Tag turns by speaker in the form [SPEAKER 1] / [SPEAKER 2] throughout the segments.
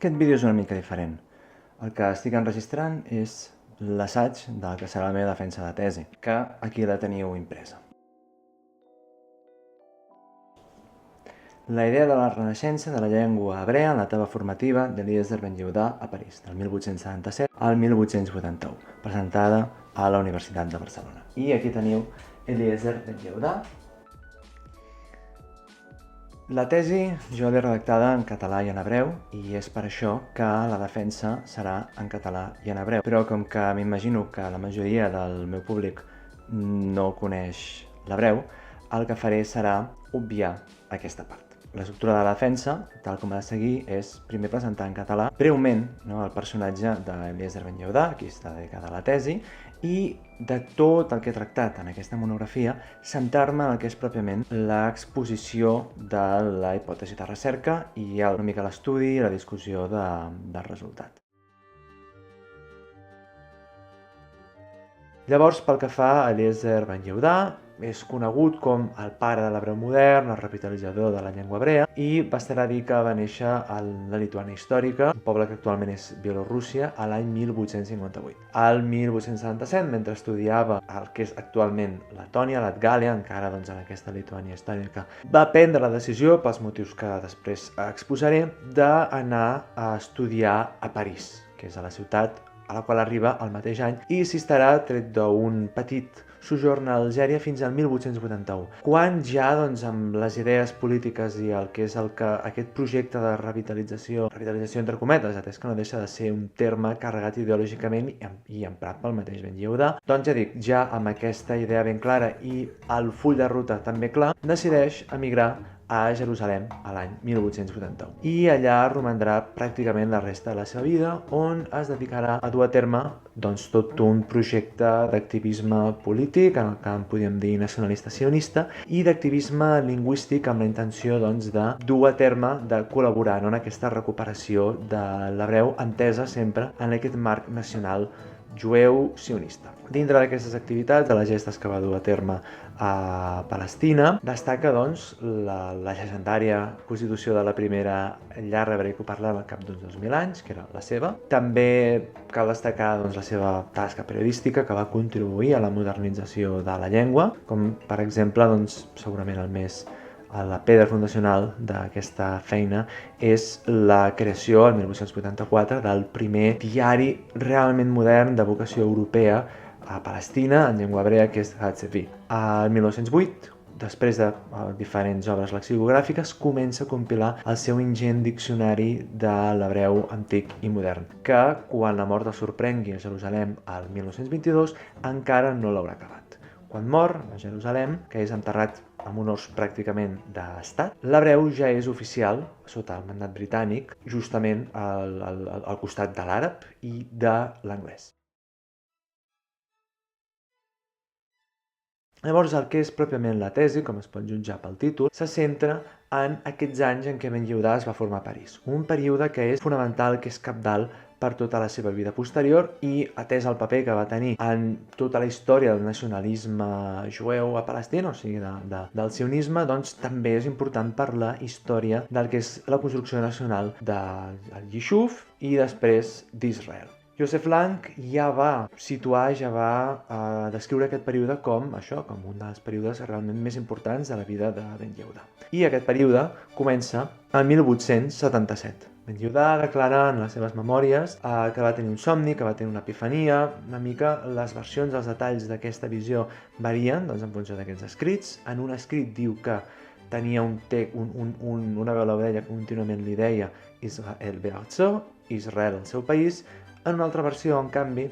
[SPEAKER 1] Aquest vídeo és una mica diferent. El que estic enregistrant és l'assaig del que serà la meva defensa de tesi, que aquí la teniu impresa. La idea de la renaixença de la llengua hebrea en l'etapa formativa d'Eliezer Ben Yehuda a París, del 1877 al 1881, presentada a la Universitat de Barcelona. I aquí teniu Eliezer Ben Yehuda. La tesi jo l'he redactada en català i en hebreu i és per això que la defensa serà en català i en hebreu. Però com que m'imagino que la majoria del meu públic no coneix l'hebreu, el que faré serà obviar aquesta part. L'estructura de la defensa, tal com ha de seguir, és primer presentar en català breument el personatge d'Eliezer Ben Yehuda, qui està dedicada a la tesi, i de tot el que he tractat en aquesta monografia, centrar-me en el que és pròpiament l'exposició de la hipòtesi de recerca i una mica l'estudi i la discussió del resultat. Llavors, pel que fa a Eliezer Ben Yehuda, és conegut com el pare de l'hebreu modern, el revitalitzador de la llengua hebrea, i bastarà dir que va néixer a la Lituània històrica, un poble que actualment és Bielorússia, a l'any 1858. Al 1877, mentre estudiava el que és actualment Letònia, Latgàlia, encara en aquesta Lituània històrica, va prendre la decisió, pels motius que després exposaré, d'anar a estudiar a París, que és a la ciutat a la qual arriba el mateix any, i s'hi estarà tret d'un petit sojorn a Algèria fins al 1881, quan ja amb les idees polítiques i el que és aquest projecte de revitalització entre cometes, atès que no deixa de ser un terme carregat ideològicament i emprat pel mateix Ben Yehuda, ja dic, ja amb aquesta idea ben clara i el full de ruta també clar, decideix emigrar a Jerusalem a l'any 1881. I allà romandrà pràcticament la resta de la seva vida, on es dedicarà a dur a terme tot un projecte d'activisme polític, en el que en podríem dir nacionalista sionista, i d'activisme lingüístic amb la intenció de dur a terme, de col·laborar en aquesta recuperació de l'hebreu, entesa sempre en aquest marc nacional jueu sionista. Dintre d'aquestes activitats, de les gestes que va dur a terme a Palestina, destaca la llegendària constitució de la primera llar hebreicoparlant al cap d'uns 2000 anys, que era la seva. També cal destacar la seva tasca periodística, que va contribuir a la modernització de la llengua, com per exemple, segurament la pedra fundacional d'aquesta feina és la creació, el 1884, del primer diari realment modern de vocació europea a Palestina, en llengua hebrea, que és Hatzevi. Al 1908, després de diferents obres lexicogràfiques, comença a compilar el seu ingent diccionari de l'hebreu antic i modern, que, quan la mort el sorprengui a Jerusalem al 1922, encara no l'haurà acabat. Quan mor a Jerusalem, que és enterrat amb honors pràcticament d'estat, l'hebreu ja és oficial, sota el mandat britànic, justament al costat de l'àrab i de l'anglès. Llavors, el que és pròpiament la tesi, com es pot jutjar pel títol, se centra en aquests anys en què Ben Yehuda es va formar a París. Un període que és fonamental, que és cabdal per tota la seva vida posterior i atès el paper que va tenir en tota la història del nacionalisme jueu a Palestina, o sigui, del sionisme, també és important per la història del que és la construcció nacional del Yishuv i després d'Israel. Joseph Lang ja va descriure aquest període com un dels períodes realment més importants de la vida de Ben Yehuda. I aquest període comença el 1877. Ben Yehuda declara en les seves memòries que va tenir un somni, que va tenir una epifania. Una mica les versions, els detalls d'aquesta visió varien en funció d'aquests escrits. En un escrit diu que tenia una veu a l'orella que contínuament li deia Israel be'artzo, Israel el seu país. En una altra versió, en canvi,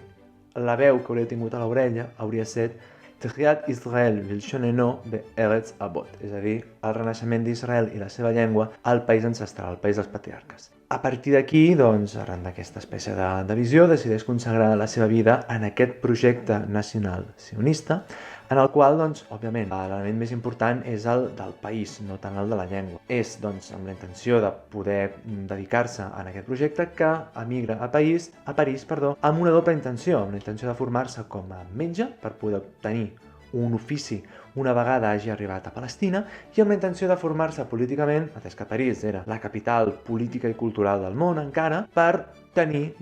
[SPEAKER 1] la veu que hauria tingut a l'orella hauria estat Techiat Israel Vilshoneno be'eretz Abot, és a dir, el renaixement d'Israel i la seva llengua al país ancestral, al país dels patriarques. A partir d'aquí, arran d'aquesta espècie de visió, decideix consagrar la seva vida en aquest projecte nacional sionista, en el qual, òbviament, l'element més important és el del país, no tant el de la llengua. És, amb la intenció de poder dedicar-se a aquest projecte que emigra a París, amb una doble intenció, amb la intenció de formar-se com a metge per poder obtenir un ofici una vegada hagi arribat a Palestina i amb la intenció de formar-se políticament, atès que París era la capital política i cultural del món encara, per tenir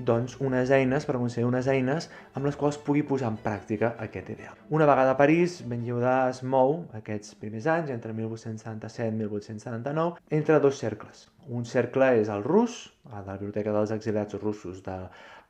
[SPEAKER 1] unes eines, per aconseguir unes eines amb les quals pugui posar en pràctica aquest ideal. Una vegada a París, Ben Yehuda es mou aquests primers anys, entre 1877 i 1879, entre dos cercles. Un cercle és el rus, a la Biblioteca dels Exiliats Russos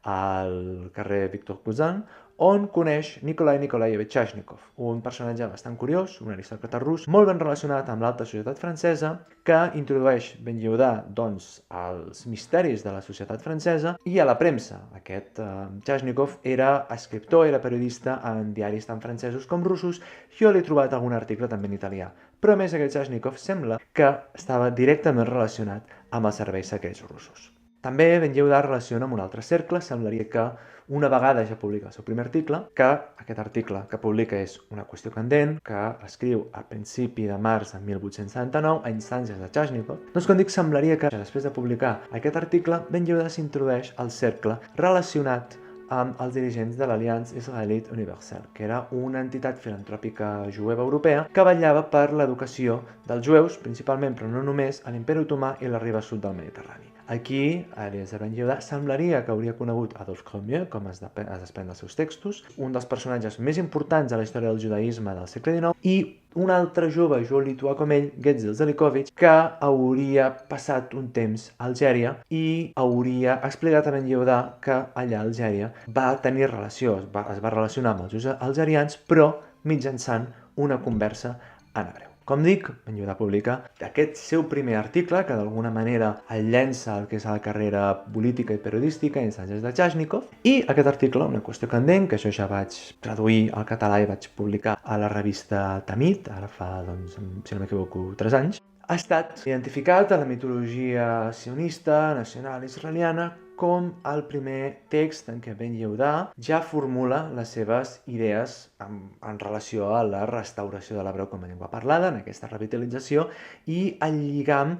[SPEAKER 1] al carrer Victor Cousin, on coneix Nikolai Nikolaevich Chashnikov, un personatge bastant curiós, un aristòcrata rus, molt ben relacionat amb l'alta societat francesa, que introdueix Ben Yehuda als misteris de la societat francesa i a la premsa. Aquest Chashnikov era escriptor, era periodista en diaris tant francesos com russos. Jo l'he trobat algun article també en italià. Però a més aquest Chashnikov sembla que estava directament relacionat amb els serveis secrets russos. També Ben Yehuda relaciona amb un altre cercle. Semblaria que una vegada ja publica el seu primer article, que aquest article que publica és una qüestió candent, que escriu a principi de març de 1879 a instàncies de Chashnikov. Doncs com dic, semblaria que després de publicar aquest article, Ben Yehuda s'introdueix al cercle relacionat amb els dirigents de l'Alliance Israélite Universelle, que era una entitat filantròpica jueva europea que vetllava per l'educació dels jueus, principalment, però no només, a l'Imperi Otomà i la riba sud del Mediterrani. Aquí, Eliezer Ben Yehuda semblaria que hauria conegut Adolphe Cormier, com es desprèn dels seus textos, un dels personatges més importants a la història del judaïsme del segle XIX, i un altre jove lituà com ell, Getzil Zelikowicz, que hauria passat un temps a Algèria i hauria explicat a Ben Yehuda que allà a Algèria va tenir relació, es va relacionar amb els algerians, però mitjançant una conversa en hebreu. Com dic, Ben Yehuda publica aquest seu primer article, que d'alguna manera el llença al que és la carrera política i periodística a instàncies de Chashnikov, i aquest article, una qüestió candent, que això ja vaig traduir al català i vaig publicar a la revista Tamid, ara fa, si no m'equivoco, 3 anys, ha estat identificat a la mitologia sionista, nacional israeliana, com el primer text en què Ben Yehuda ja formula les seves idees en relació a la restauració de l'hebreu com a llengua parlada, en aquesta revitalització, i el lligam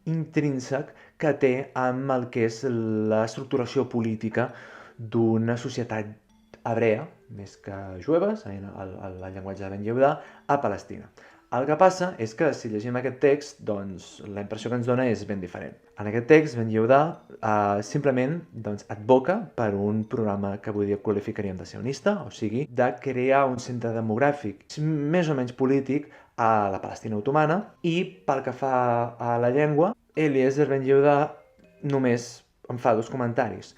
[SPEAKER 1] intrínsec que té amb el que és l'estructuració política d'una societat hebrea, més que jueva, el llenguatge de Ben Yehuda, a Palestina. El que passa és que si llegim aquest text, doncs la impressió que ens dona és ben diferent. En aquest text, Ben Yehuda simplement advoca per un programa que avui dia qualificaríem de sionista, o sigui, de crear un centre demogràfic més o menys polític a la Palestina otomana, i pel que fa a la llengua, Eliezer Ben Yehuda només em fa 2 comentaris.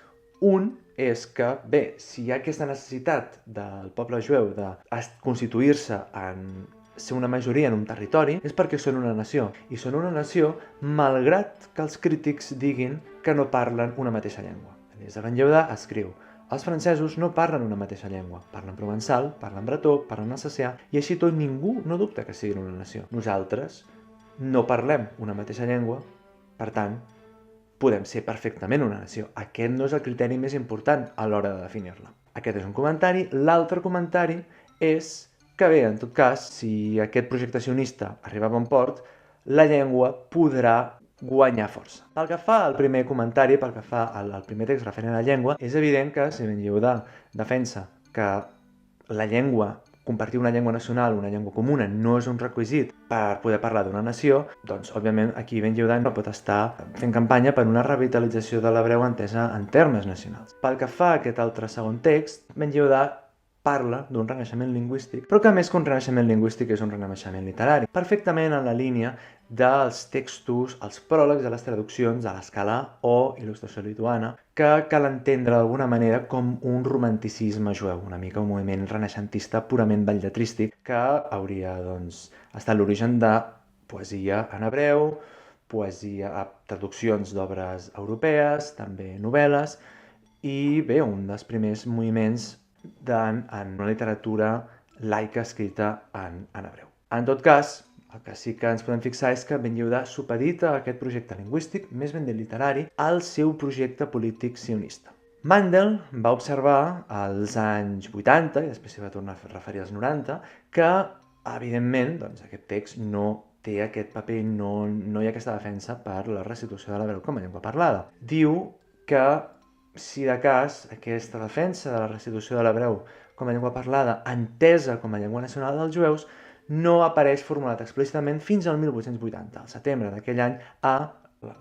[SPEAKER 1] Un és que, bé, si hi ha aquesta necessitat del poble jueu de constituir-se en ser una majoria en un territori, és perquè són una nació. I són una nació malgrat que els crítics diguin que no parlen una mateixa llengua. Eliezer Ben Yehuda escriu: els francesos no parlen una mateixa llengua. Parlen provençal, parlen bretó, parlen alsacià, i així tot ningú no dubta que siguin una nació. Nosaltres no parlem una mateixa llengua, per tant, podem ser perfectament una nació. Aquest no és el criteri més important a l'hora de definir-la. Aquest és un comentari. L'altre comentari és que bé, en tot cas, si aquest projecte sionista arriba a bon port, la llengua podrà guanyar força. Pel que fa al primer comentari, pel que fa al primer text referent a la llengua, és evident que si Ben Yehuda defensa que la llengua, compartir una llengua nacional, una llengua comuna, no és un requisit per poder parlar d'una nació, doncs, òbviament, aquí Ben Yehuda no pot estar fent campanya per una revitalització de l'hebreu entesa en termes nacionals. Pel que fa a aquest altre segon text, Ben Yehuda parla d'un renaixement lingüístic, però que més que un renaixement lingüístic és un renaixement literari, perfectament en la línia dels textos, els pròlegs de les traduccions a l'escala o il·lustració lituana, que cal entendre d'alguna manera com un romanticisme jueu, una mica un moviment renaixentista purament belletrístic, que hauria estat l'origen de poesia en hebreu, poesia, traduccions d'obres europees, també novel·les, i bé, un dels primers moviments en una literatura laica escrita en hebreu. En tot cas, el que sí que ens podem fixar és que Ben Yehuda supedita aquest projecte lingüístic, més ben dit literari, al seu projecte polític sionista. Mandel va observar als anys 80, i després s'hi va tornar a referir als 90, que, evidentment, aquest text no té aquest paper, no hi ha aquesta defensa per la restitució de l'hebreu com a llengua parlada. Diu que si de cas aquesta defensa de la restitució de l'hebreu com a llengua parlada entesa com a llengua nacional dels jueus no apareix formulat explícitament fins al 1880, al setembre d'aquell any, a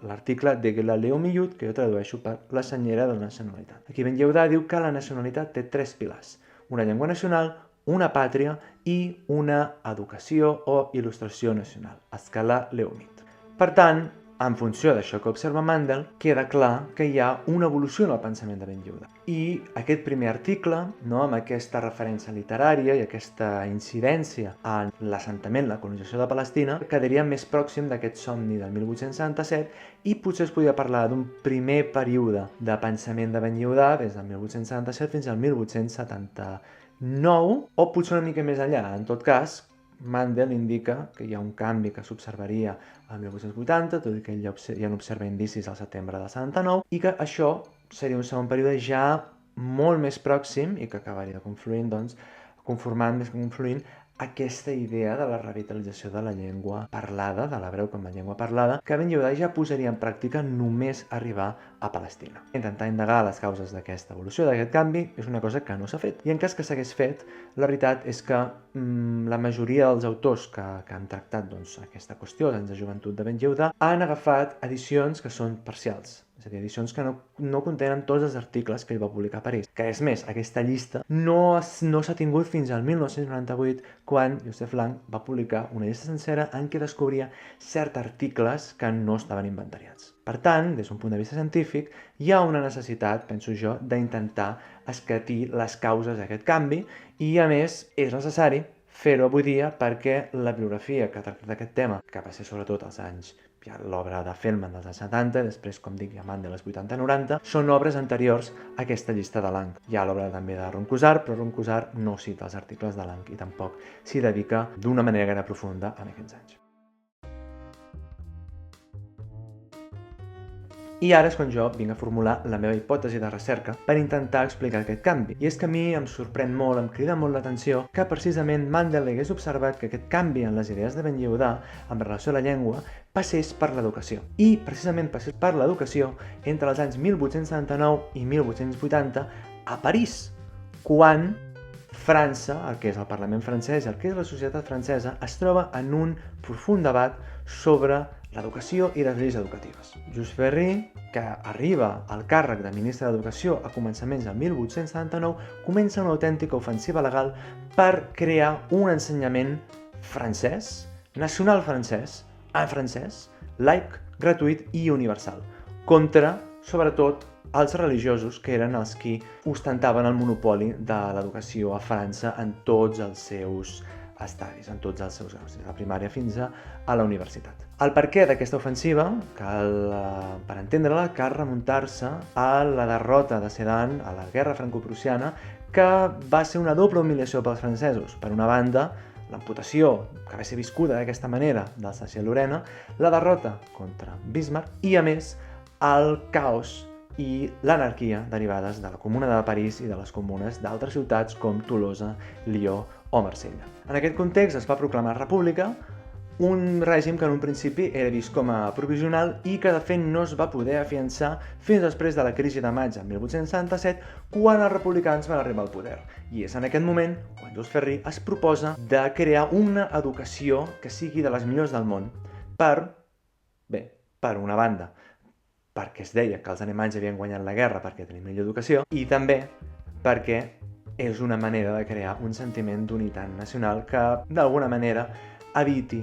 [SPEAKER 1] l'article de Gelaleo Millut, que jo tradueixo per la senyera de la nacionalitat. Aquí Ben Yehuda diu que la nacionalitat té 3 pilars: una llengua nacional, una pàtria i una educació o il·lustració nacional, a escala leumit. Per tant, en funció d'això que observa Mandel, queda clar que hi ha una evolució en el pensament de Ben Yehuda. I aquest primer article, amb aquesta referència literària i aquesta incidència en l'assentament, la colonització de Palestina, quedaria més pròxim d'aquest somni del 1877 i potser es podria parlar d'un primer període de pensament de Ben Yehuda des del 1877 fins al 1879 o potser una mica més enllà. En tot cas, Mandel indica que hi ha un canvi que s'observaria al 1880, tot i que ell ja n'observa indicis al setembre del 79, i que això seria un segon període ja molt més pròxim i que acabaria confluint, doncs, conformant més que confluint aquesta idea de la revitalització de la llengua parlada, de l'hebreu com a llengua parlada, que Ben Yehuda ja posaria en pràctica només arribar a Palestina. Intentar indagar les causes d'aquesta evolució, d'aquest canvi, és una cosa que no s'ha fet. I en cas que s'hagués fet, la veritat és que la majoria dels autors que han tractat aquesta qüestió d'anys de joventut de Ben Yehuda han agafat edicions que són parcials, és a dir, edicions que no contenen tots els articles que ell va publicar a París. Que és més, aquesta llista no s'ha tingut fins al 1998, quan Joseph Lang va publicar una llista sencera en què descobria certs articles que no estaven inventariats. Per tant, des d'un punt de vista científic, hi ha una necessitat, penso jo, d'intentar escatir les causes d'aquest canvi i, a més, és necessari fer-ho avui dia perquè la bibliografia que ha tractat aquest tema, que va ser sobretot als anys, hi ha l'obra de Feldman dels anys 70, després, com dic, hi ha Mandel dels 80-90, són obres anteriors a aquesta llista de Lang. Hi ha l'obra també de Roncousar, però Roncousar no cita els articles de Lang i tampoc s'hi dedica d'una manera gaire profunda en aquests anys. I ara és quan jo vinc a formular la meva hipòtesi de recerca per intentar explicar aquest canvi. I és que a mi em sorprèn molt, em crida molt l'atenció que precisament Mandel hagués observat que aquest canvi en les idees de Ben Yehuda en relació a la llengua passés per l'educació. I precisament passés per l'educació entre els anys 1879 i 1880 a París, quan França, el que és el Parlament francès i el que és la societat francesa, es troba en un profund debat sobre l'educació i les lleis educatives. Jules Ferry, que arriba al càrrec de ministre d'Educació a començaments del 1879, comença una autèntica ofensiva legal per crear un ensenyament francès, nacional francès, en francès, laic, gratuït i universal, contra, sobretot, els religiosos, que eren els qui ostentaven el monopoli de l'educació a França en tots els seus estadis, en tots els seus graus, des de la primària fins a la universitat. El perquè d'aquesta ofensiva, per entendre-la, cal remuntar-se a la derrota de Sedan a la guerra franco-prussiana, que va ser una doble humiliació pels francesos. Per una banda, l'amputació, que va ser viscuda d'aquesta manera, d'Alsàcia-Lorena, la derrota contra Bismarck i, a més, el caos i l'anarquia derivades de la Comuna de París i de les comunes d'altres ciutats com Tolosa, Lió o Marsella. En aquest context es va proclamar república, un règim que en un principi era vist com a provisional i que de fet no es va poder afiançar fins després de la crisi de maig de 1877, quan els republicans van arribar al poder. I és en aquest moment quan Jules Ferry es proposa de crear una educació que sigui de les millors del món per una banda, perquè es deia que els alemanys havien guanyat la guerra perquè tenien millor educació, i també perquè és una manera de crear un sentiment d'unitat nacional que, d'alguna manera, eviti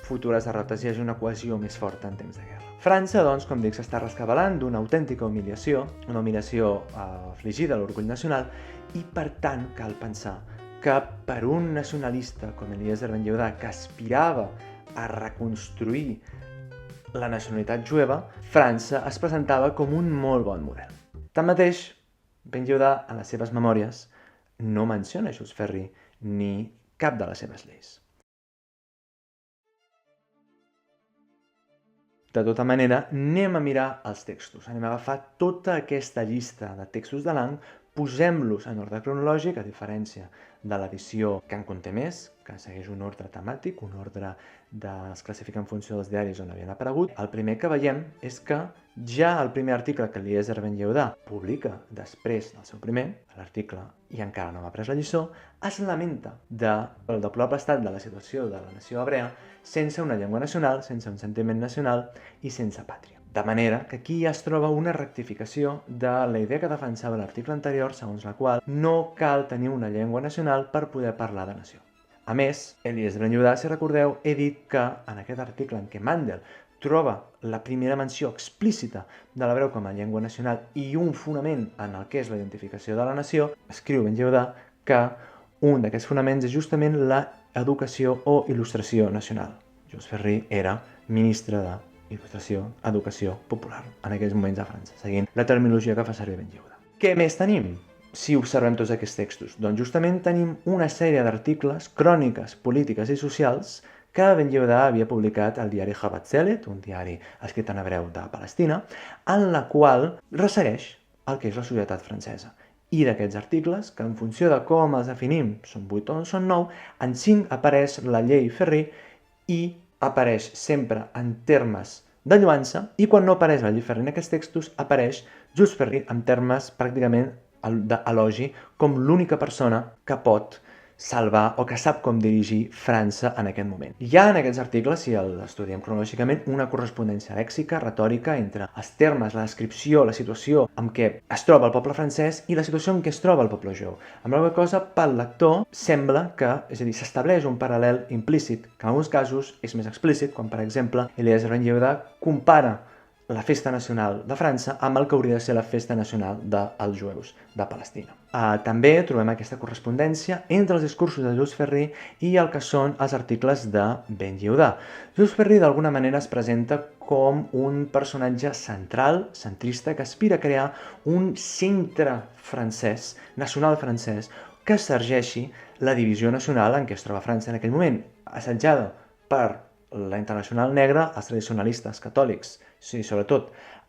[SPEAKER 1] futures derrotes i hi hagi una cohesió més forta en temps de guerra. França, doncs, com dic, s'està rescabalant d'una autèntica humiliació, una humiliació afligida a l'orgull nacional, i per tant cal pensar que per un nacionalista com Eliezer Ben Yehuda, que aspirava a reconstruir la nacionalitat jueva, França es presentava com un molt bon model. Tanmateix, Ben Yehuda, en les seves memòries, no menciona Jules Ferry ni cap de les seves lleis. De tota manera, anem a mirar els textos, anem a agafar tota aquesta llista de textos de Lang, posem-los en ordre cronològic, a diferència de l'edició que en conté més, que segueix un ordre temàtic, un ordre es classifica en funció dels diaris on havien aparegut, el primer que veiem és que ja el primer article que Eliezer Ben Yehudà publica després del seu primer, l'article "I encara no m'ha pres la lliçó", es lamenta del deplorable estat de la situació de la nació hebrea sense una llengua nacional, sense un sentiment nacional i sense pàtria. De manera que aquí ja es troba una rectificació de la idea que defensava l'article anterior, segons la qual no cal tenir una llengua nacional per poder parlar de nació. A més, Eliezer Ben Yehudà, si recordeu, he dit que en aquest article en què Mandel troba la primera menció explícita de l'hebreu com a llengua nacional i un fonament en el que és la identificació de la nació, escriu Ben Yehudà que un d'aquests fonaments és justament l'educació o il·lustració nacional. Jules Ferry era ministre de il·lustració, educació popular, en aquells moments a França, seguint la terminologia que fa servir Ben Yehudà. Què més tenim si observem tots aquests textos? Doncs justament tenim una sèrie d'articles, cròniques polítiques i socials que Ben Yehudà havia publicat al diari Habat-Zelet, un diari escrit en hebreu de Palestina, en la qual ressegueix el que és la societat francesa. I d'aquests articles, que en funció de com els definim, són 8 o són 9, en 5 apareix la llei Ferry i apareix sempre en termes de lloança, i quan no apareix la llei Ferry en aquests textos, apareix Jules Ferry en termes pràcticament d'elogi com l'única persona que pot salvar o que sap com dirigir França en aquest moment. Hi ha en aquests articles, si l'estudiem cronològicament, una correspondència lèxica, retòrica, entre els termes, la descripció, la situació en què es troba el poble francès i la situació en què es troba el poble jueu. Amb la qual cosa, pel lector, sembla que, és a dir, s'estableix un paral·lel implícit, que en alguns casos és més explícit, quan, per exemple, Eliezer Ben Yehudà compara la festa nacional de França amb el que hauria de ser la festa nacional dels jueus de Palestina. També trobem aquesta correspondència entre els discursos de Jules Ferry i el que són els articles de Ben Yehudà. Jules Ferry d'alguna manera es presenta com un personatge central, centrista, que aspira a crear un centre francès, nacional francès, que sergeixi la divisió nacional en què es troba França en aquell moment, assetjada per la Internacional Negra, els tradicionalistes catòlics, sí, sobretot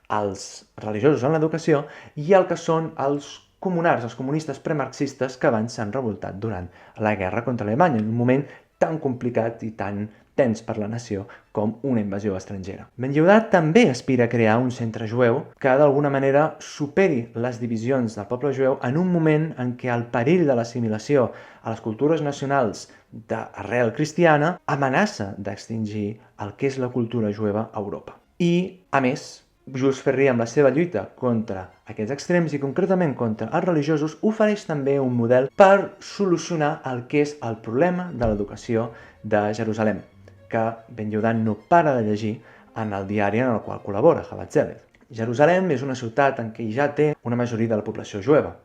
[SPEAKER 1] els religiosos en l'educació, i el que són els comunars, els comunistes premarxistes que abans s'han revoltat durant la guerra contra Alemanya, en un moment tan complicat i tan tens per la nació com una invasió estrangera. Ben Yehudà també aspira a crear un centre jueu que d'alguna manera superi les divisions del poble jueu en un moment en què el perill de l'assimilació a les cultures nacionals d'arrel cristiana amenaça d'extingir el que és la cultura jueva a Europa. I, a més, Jules Ferry, amb la seva lluita contra aquests extrems i concretament contra els religiosos, ofereix també un model per solucionar el que és el problema de l'educació de Jerusalem, que Ben Yehudà no para de llegir en el diari en el qual col·labora, Habat-Zelet. Jerusalem és una ciutat en què ja té una majoria de la població jueva,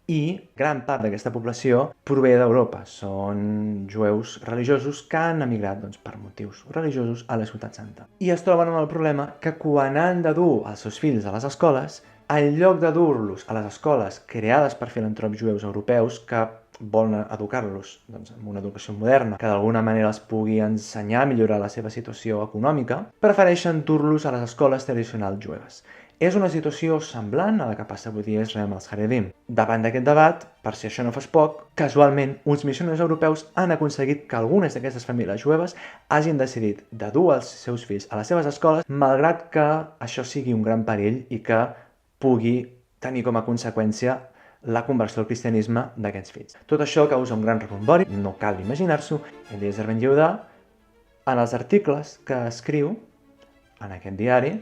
[SPEAKER 1] i gran part d'aquesta població prové d'Europa. Són jueus religiosos que han emigrat per motius religiosos a la Ciutat Santa. I es troben amb el problema que quan han de dur els seus fills a les escoles, en lloc de dur-los a les escoles creades per filantrops jueus europeus que volen educar-los amb una educació moderna que d'alguna manera els pugui ensenyar a millorar la seva situació econòmica, prefereixen dur-los a les escoles tradicionals jueves. És una situació semblant a la que passa avui dia a Israel amb els Haredim. Davant d'aquest debat, per si això no fos poc, casualment, uns missionaris europeus han aconseguit que algunes d'aquestes famílies jueves hagin decidit de dur els seus fills a les seves escoles, malgrat que això sigui un gran perill i que pugui tenir com a conseqüència la conversió al cristianisme d'aquests fills. Tot això causa un gran rebombori, no cal imaginar-s'ho. Eliezer Ben Yehudà, en els articles que escriu en aquest diari,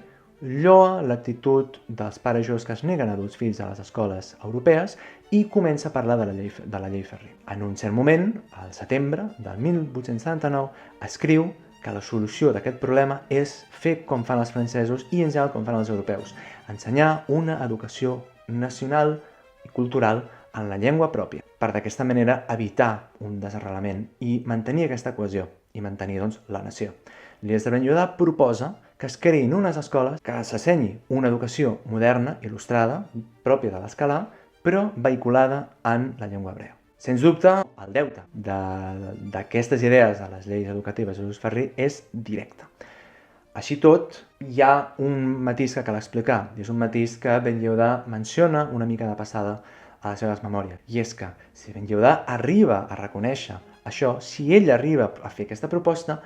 [SPEAKER 1] lloa l'actitud dels pares jueus que es neguen a dur els fills a les escoles europees i comença a parlar de la llei Ferry. En un cert moment, al setembre del 1879, escriu que la solució d'aquest problema és fer com fan els francesos i en general com fan els europeus, ensenyar una educació nacional i cultural en la llengua pròpia, per d'aquesta manera evitar un desarrelament i mantenir aquesta cohesió i mantenir la nació. Eliezer Ben Yehudà proposa que es creïn unes escoles que s'assenyi una educació moderna, il·lustrada, pròpia de l'escalà, però vehiculada en la llengua hebrea. Sens dubte, el deute d'aquestes idees de les lleis educatives de Jules Ferry és directe. Així tot, hi ha un matís que cal explicar, i és un matís que Ben Yehudà menciona una mica de passada a les seves memòries. I és que, si Ben Yehudà arriba a reconèixer això, si ell arriba a fer aquesta proposta,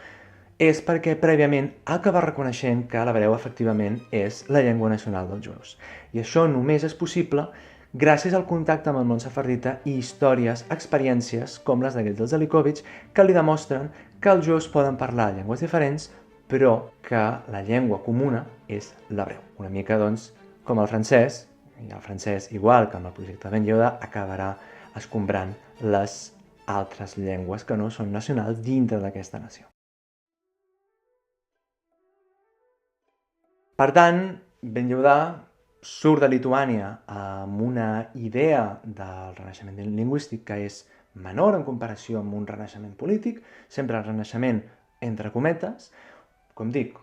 [SPEAKER 1] és perquè prèviament ha acabat reconeixent que l'hebreu efectivament és la llengua nacional dels jueus. I això només és possible gràcies al contacte amb el món sefardita i històries, experiències com les d'aquests dels Zelikowitz, que li demostren que els jueus poden parlar llengües diferents, però que la llengua comuna és l'hebreu. Una mica, doncs, com el francès, i el francès, igual que amb el projecte Ben Yehuda, acabarà escombrant les altres llengües que no són nacionals dintre d'aquesta nació. Per tant, Ben Yehuda surt de Lituània amb una idea del renaixement lingüístic que és menor en comparació amb un renaixement polític, sempre el renaixement entre cometes, com dic,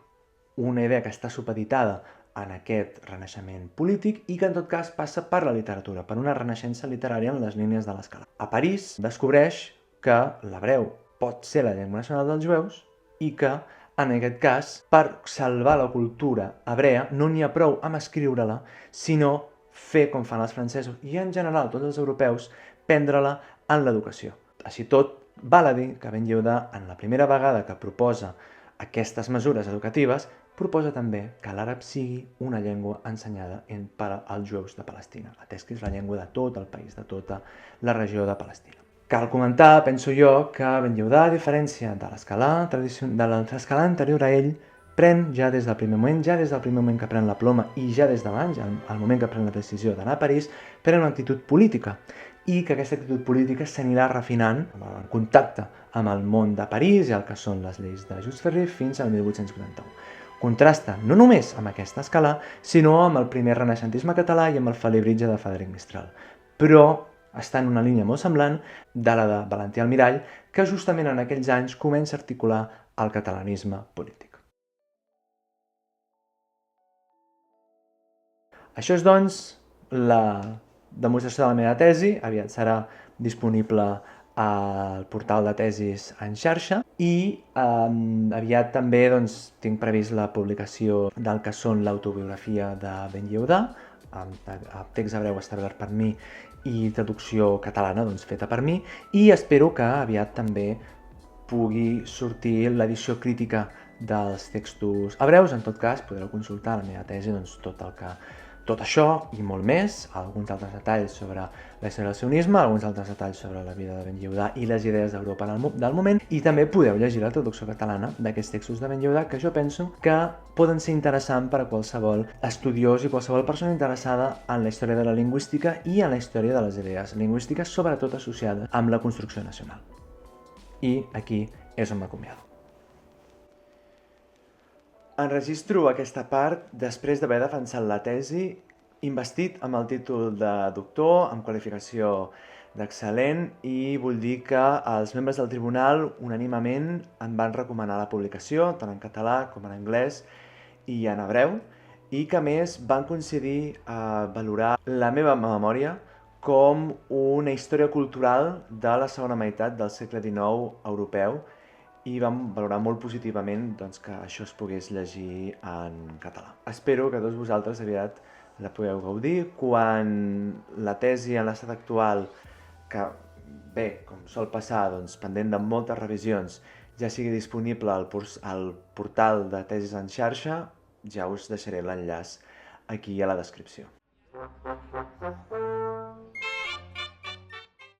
[SPEAKER 1] una idea que està supeditada en aquest renaixement polític i que en tot cas passa per la literatura, per una renaixença literària en les línies de l'escala. A París descobreix que l'hebreu pot ser la llengua nacional dels jueus i que, en aquest cas, per salvar la cultura hebrea, no n'hi ha prou amb escriure-la, sinó fer com fan els francesos i, en general, tots els europeus, prendre-la en l'educació. Així tot, val a dir que Ben Yehuda, en la primera vegada que proposa aquestes mesures educatives, proposa també que l'àrab sigui una llengua ensenyada per als jueus de Palestina, atès que és la llengua de tot el país, de tota la regió de Palestina. Cal comentar, penso jo, que Ben Yehuda, a diferència de l'escalà anterior a ell, pren ja des del primer moment que pren la ploma i ja des d'abans, al moment que pren la decisió d'anar a París, pren una actitud política i que aquesta actitud política s'anirà refinant en contacte amb el món de París i el que són les lleis de Just Ferrer fins al 1881. Contrasta no només amb aquesta escala, sinó amb el primer renaixentisme català i amb el Felibritge de Frederic Mistral. Però està en una línia molt semblant de la de Valentí Almirall, que justament en aquells anys comença a articular el catalanisme polític. Això és, doncs, la demostració de la meva tesi. Aviat serà disponible al portal de tesis en xarxa i aviat també tinc previst la publicació del que són l'autobiografia de Ben Yehuda, amb text hebreu establert per mi i traducció catalana feta per mi, i espero que aviat també pugui sortir l'edició crítica dels textos hebreus. En tot cas, podreu consultar la meva tesi tot això i molt més, alguns altres detalls sobre la història del sionisme, alguns altres detalls sobre la vida de Ben Yehuda i les idees d'Europa del moment, i també podeu llegir la traducció catalana d'aquests textos de Ben Yehuda, que jo penso que poden ser interessants per a qualsevol estudiós i qualsevol persona interessada en la història de la lingüística i en la història de les idees lingüístiques, sobretot associades amb la construcció nacional. I aquí és on m'acomiado. Enregistro aquesta part després d'haver defensat la tesi, investit amb el títol de doctor, amb qualificació d'excel·lent, i vull dir que els membres del tribunal unànimement en van recomanar la publicació, tant en català com en anglès i en hebreu, i que a més van coincidir a valorar la meva memòria com una història cultural de la segona meitat del segle XIX europeu, i vam valorar molt positivament que això es pogués llegir en català. Espero que tots vosaltres aviat la pugueu gaudir. Quan la tesi en l'estat actual, que bé, com sol passar, pendent de moltes revisions, ja sigui disponible al portal de tesis en xarxa, ja us deixaré l'enllaç aquí a la descripció.